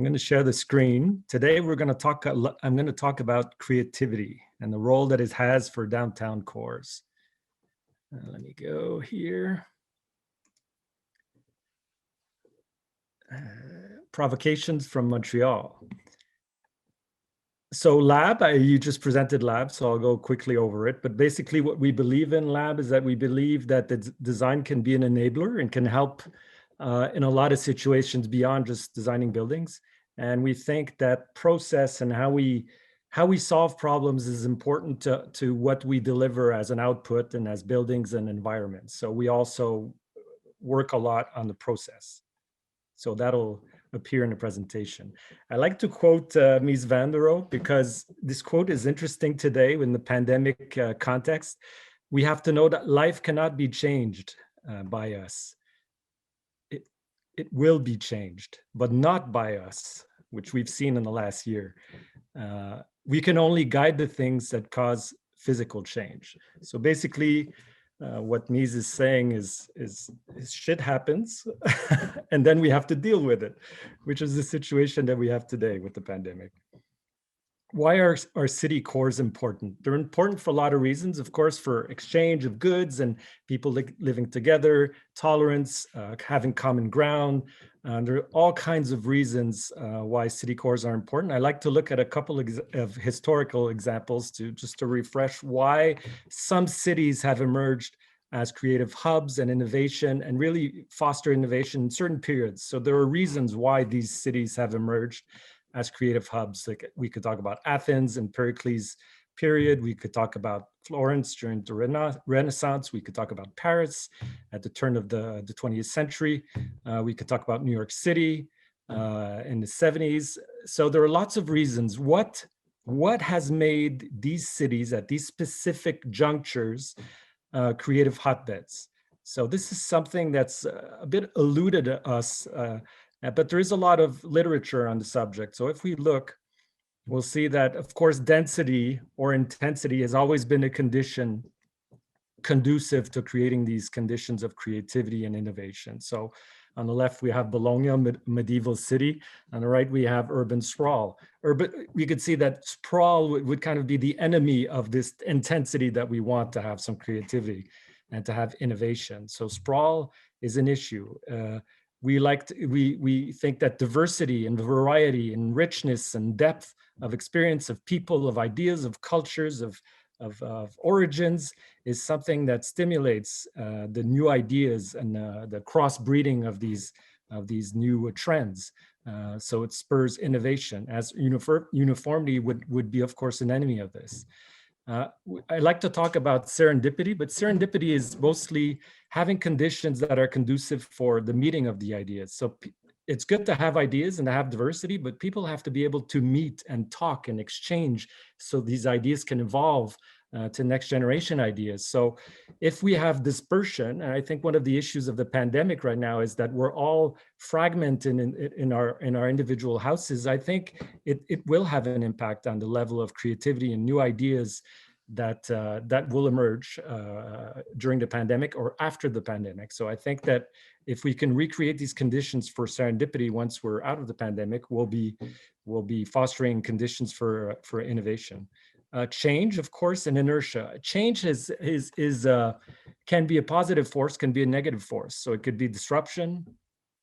going to share the screen. Today we're going to talk, I'm going to talk about creativity and the role that it has for downtown cores. Let me go here. Provocations from Montreal. So LAAB, you just presented LAAB, so I'll go quickly over it. But basically what we believe in LAAB is that we believe that the design can be an enabler and can help in a lot of situations beyond just designing buildings. And we think that process and how we solve problems is important to what we deliver as an output and as buildings and environments. So we also work a lot on the process. So that'll appear in the presentation. I like to quote Mies van der Rohe because this quote is interesting today in the pandemic context. We have to know that life cannot be changed by us. It will be changed, but not by us, which we've seen in the last year. We can only guide the things that cause physical change. So basically, what Mies is saying is shit happens, and then we have to deal with it, which is the situation that we have today with the pandemic. Why are our city cores important? They're important for a lot of reasons, of course, for exchange of goods and people living together, tolerance, having common ground. There are all kinds of reasons why city cores are important. I like to look at a couple of historical examples to refresh why some cities have emerged as creative hubs and innovation and really foster innovation in certain periods. So there are reasons why these cities have emerged as creative hubs. Like we could talk about Athens and Pericles period. We could talk about Florence during the Renaissance. We could talk about Paris at the turn of the 20th century. We could talk about New York City in the 70s. So there are lots of reasons. What has made these cities at these specific junctures creative hotbeds? So this is something that's a bit eluded to us, but there is a lot of literature on the subject. So if we look, we'll see that, of course, density or intensity has always been a condition conducive to creating these conditions of creativity and innovation. So on the left, we have Bologna, medieval city. On the right, we have urban sprawl. We could see that sprawl would kind of be the enemy of this intensity that we want to have some creativity and to have innovation. So sprawl is an issue. We think that diversity and variety and richness and depth of experience of people, of ideas, of cultures, of origins is something that stimulates the new ideas and the crossbreeding of these new trends. So it spurs innovation, as uniformity would be, of course, an enemy of this. I like to talk about serendipity, but serendipity is mostly having conditions that are conducive for the meeting of the ideas. So it's good to have ideas and to have diversity, but people have to be able to meet and talk and exchange so these ideas can evolve to next generation ideas. So if we have dispersion, and I think one of the issues of the pandemic right now is that we're all fragmented in our individual houses, I think it will have an impact on the level of creativity and new ideas that will emerge during the pandemic or after the pandemic. So I think that if we can recreate these conditions for serendipity once we're out of the pandemic, we'll be fostering conditions for innovation. Change, of course, and inertia. Change can be a positive force, can be a negative force. So it could be disruption,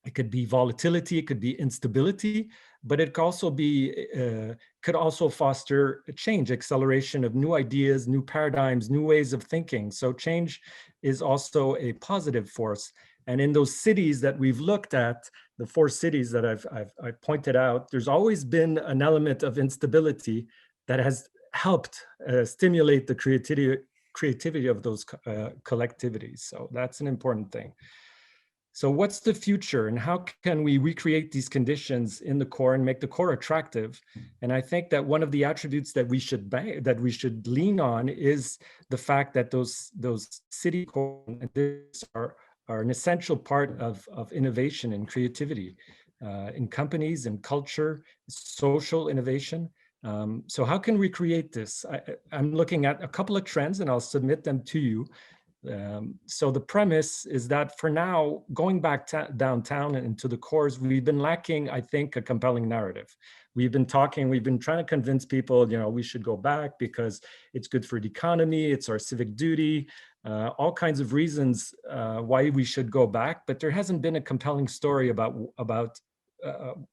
it could be volatility, it could be instability, but it could also foster change, acceleration of new ideas, new paradigms, new ways of thinking. So change is also a positive force. And in those cities that we've looked at, the 4 cities that I've pointed out, there's always been an element of instability that has helped stimulate the creativity of those collectivities. So that's an important thing. So what's the future and how can we recreate these conditions in the core and make the core attractive? And I think that one of the attributes that we should lean on is the fact that those city core are an essential part of innovation and creativity in companies and culture, social innovation. So how can we create this? I'm looking at a couple of trends and I'll submit them to you. So the premise is that for now, going back downtown and into the cores, we've been lacking, I think, a compelling narrative. We've been trying to convince people, we should go back because it's good for the economy, it's our civic duty, all kinds of reasons why we should go back, but there hasn't been a compelling story about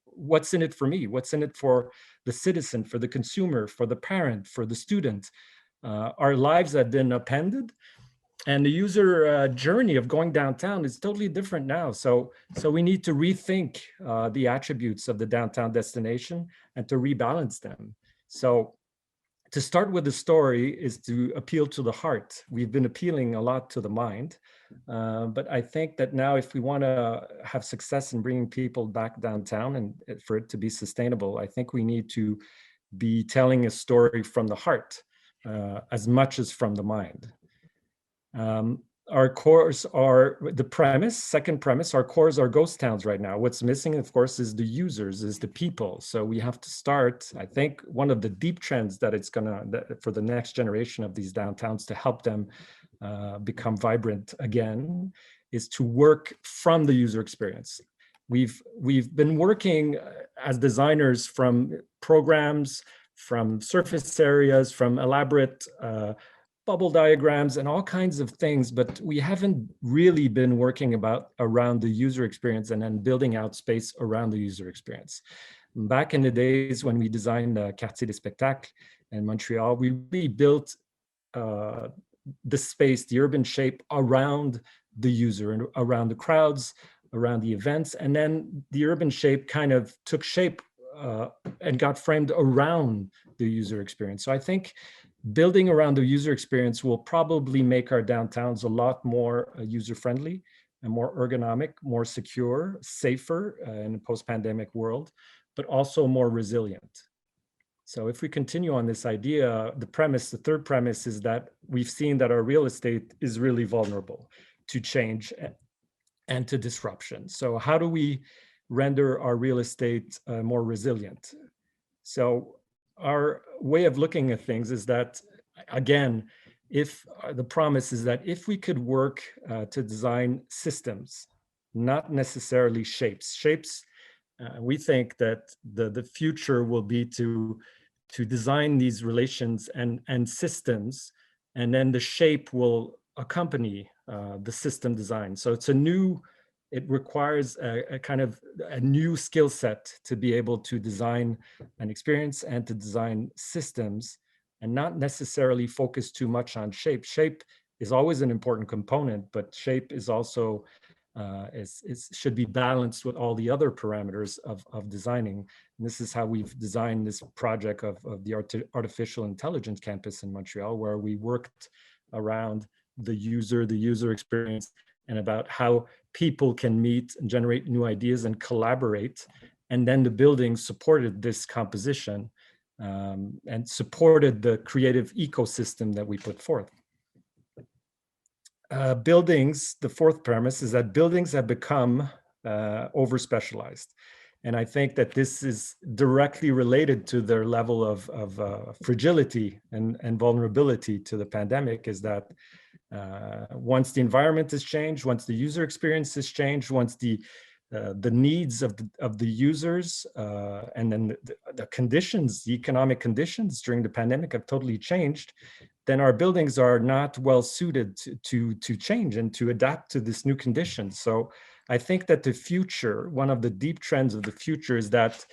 what's in it for me, what's in it for the citizen, for the consumer, for the parent, for the student. Our lives have been appended, and the user journey of going downtown is totally different now. So we need to rethink the attributes of the downtown destination and to rebalance them. So to start with the story is to appeal to the heart. We've been appealing a lot to the mind, but I think that now if we want to have success in bringing people back downtown and for it to be sustainable, I think we need to be telling a story from the heart as much as from the mind. Our cores are the premise, second premise, our cores are ghost towns right now. What's missing, of course, is the users, is the people. So we have to start, I think, one of the deep trends that it's for the next generation of these downtowns to help them become vibrant again, is to work from the user experience. We've been working as designers from programs, from surface areas, from elaborate bubble diagrams and all kinds of things, but we haven't really been working around the user experience and then building out space around the user experience. Back in the days when we designed Quartier des Spectacles in Montreal, we really built the space, the urban shape around the user and around the crowds, around the events, and then the urban shape kind of took shape and got framed around the user experience. So I think building around the user experience will probably make our downtowns a lot more user-friendly and more ergonomic, more secure, safer in a post-pandemic world, but also more resilient. So if we continue on this idea, the third premise is that we've seen that our real estate is really vulnerable to change and to disruption. So how do we render our real estate more resilient? So our way of looking at things is that, again, if the promise is that if we could work to design systems, not necessarily shapes. We think that the future will be to design these relations and systems, and then the shape will accompany the system design. So it requires a kind of a new skill set to be able to design an experience and to design systems and not necessarily focus too much on shape. Shape is always an important component, but shape is also should be balanced with all the other parameters of designing. And this is how we've designed this project of the Artificial Intelligence Campus in Montreal, where we worked around the user experience and about how people can meet and generate new ideas and collaborate. And then the building supported this composition and supported the creative ecosystem that we put forth. Buildings, the fourth premise is that buildings have become over-specialized. And I think that this is directly related to their level of fragility and vulnerability to the pandemic, is that once the environment has changed, once the user experience has changed, once the needs of the users and then the conditions, the economic conditions during the pandemic have totally changed, then our buildings are not well suited to change and to adapt to this new condition. So I think that the future, one of the deep trends of the future, is that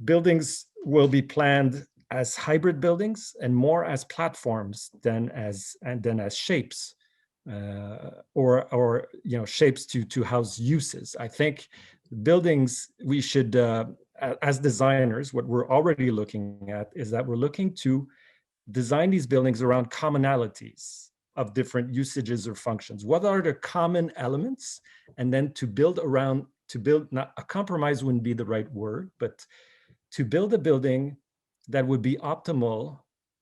buildings will be planned as hybrid buildings and more as platforms than as shapes, or shapes to house uses. I think buildings, we should, as designers, what we're already looking at is that we're looking to design these buildings around commonalities of different usages or functions. What are the common elements? And then to build, not a compromise wouldn't be the right word, but to build a building that would be optimal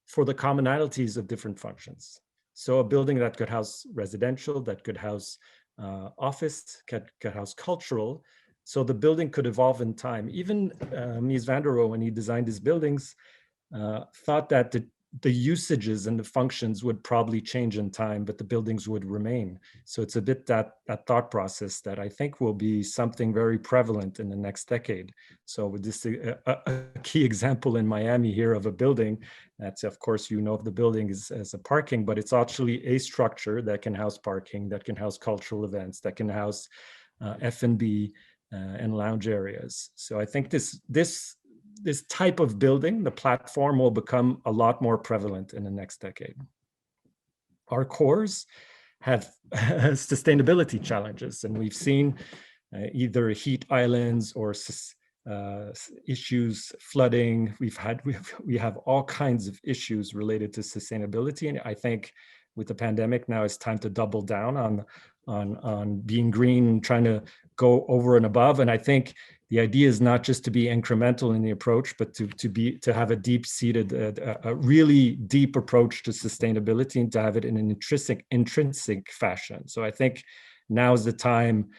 for the commonalities of different functions. So a building that could house residential, that could house office, could house cultural. So the building could evolve in time. Even Mies van der Rohe, when he designed his buildings, thought that the usages and the functions would probably change in time, but the buildings would remain. So it's a bit that thought process that I think will be something very prevalent in the next decade. So with this a key example in Miami here of a building, that's of course, of the building as a parking, but it's actually a structure that can house parking, that can house cultural events, that can house F&B and lounge areas. So I think this type of building, the platform, will become a lot more prevalent in the next decade. Our cores have sustainability challenges, and we've seen either heat islands or issues, flooding. We have all kinds of issues related to sustainability, and I think with the pandemic now it's time to double down on being green, trying to go over and above. And I think the idea is not just to be incremental in the approach, but to have a deep-seated, a really deep approach to sustainability, and to have it in an intrinsic fashion. So I think now is the time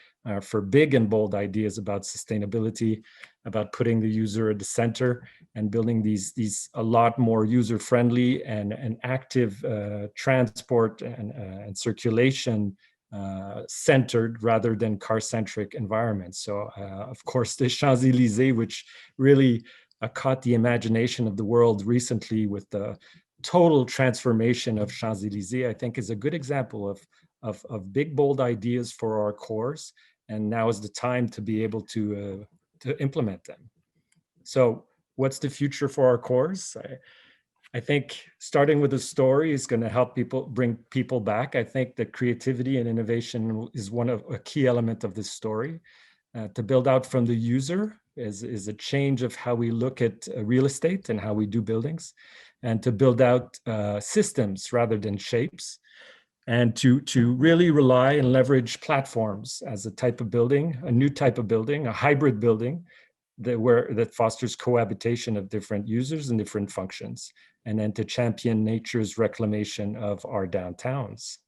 for big and bold ideas about sustainability, about putting the user at the center and building these a lot more user-friendly and active transport and circulation centered rather than car-centric environments. So of course, the Champs-Élysées, which really caught the imagination of the world recently with the total transformation of Champs-Élysées, I think is a good example of big, bold ideas for our cores. And now is the time to be able to implement them. So what's the future for our cores? I think starting with a story is going to help bring people back. I think that creativity and innovation is a key element of this story. To build out from the user is a change of how we look at real estate and how we do buildings, and to build out systems rather than shapes, and to really rely and leverage platforms as a type of building, a new type of building, a hybrid building that fosters cohabitation of different users and different functions, and then to champion nature's reclamation of our downtowns.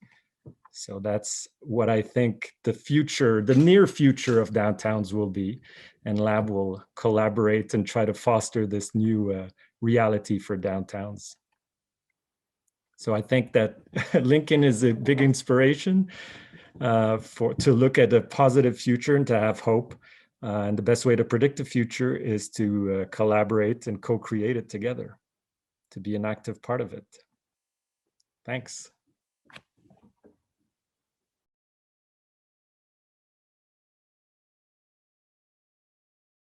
So that's what I think the near future of downtowns will be, and LAAB will collaborate and try to foster this new reality for downtowns. So I think that Lincoln is a big inspiration to look at a positive future and to have hope. And the best way to predict the future is to collaborate and co-create it together, to be an active part of it. Thanks.